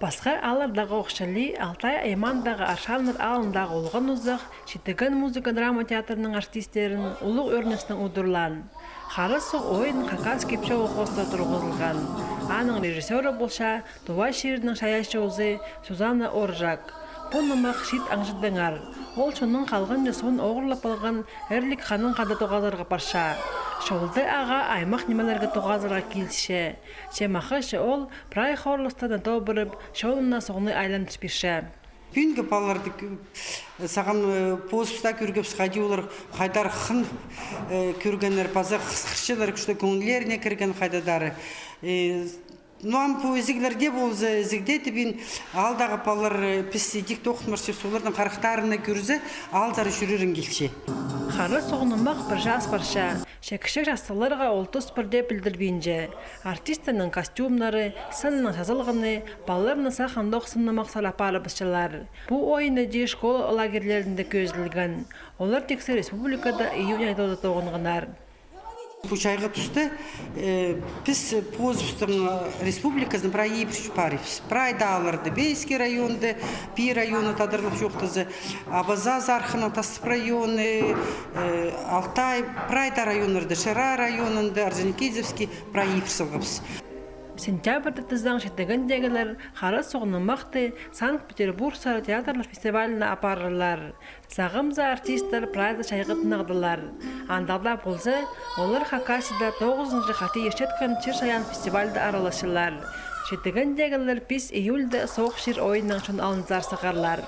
Басқа алардағы оқшали Алтай Аймандағы Аршаныр алындағы олған ұзақ Шеттіген музыка драма театрының артистерін ұлық өрнесінің ұдырлан. Қары соқ ойын Қақас кепші оқуыста тұрғызылған. Аның режиссері болша Тувай шерінің шаяшы өзі Сузана Оржак. Бұнымақ шет аңжыдыңар. Ол шының қалған сон оғырлап алған әрлік қанын қада тоғазарға парша. Шолды аға аймақ немелерге тоғазырға келші. Шемақышы ол прай хорлыстаны добырып, шолынна соғыны айлан түшпеші. Бүгінгі балаларды саған посыпста көргеп сқади олар қайдар қын көргенлер, база қысқышылар күшті көңілеріне кірген қайдадары. Нуам поэзиглерде болзы зігдеті бен алдағы балар піссидік тоқтымаршы солардың қарықтарына көрізі алдары жүрерін келші. Қары соғынымақ бір жас барша, шекішек жастыларға олтыс бірде білдірбейінже. Артистінің костюмлары, сынының жазылғыны, баларының сақандық сынымақ салапары бішчілер. Бұл ойыны де школа лагерлерінде көзілген. Олар тексі республикада июнь айдауды тоғынғынар. Пучайға түсті, біз позыпстың республикасын проебіш парипс. Прайда алырды, Бейский районды, Пи районы тадырлып жоқтызы, Абаза Зархына Тасып районы, Алтай, Прайда районырды, Шыра районынды, Орджоникидзевский проебсілгіпс. Сентябрьді тіздің шеттігіндегілер қары соғынымақты Санкт-Петербург сары театрлы фестиваліне апарылар. Сағымза артистер Прайда шайғытынағдылар. Андағда болсы, олар Хакасида 9-шы қаты ешеткен чыр шаян фестивальді аралашылар. Шеттігіндегілер 5 июльді соғып шыр ойынның шын алынзар сықарлар.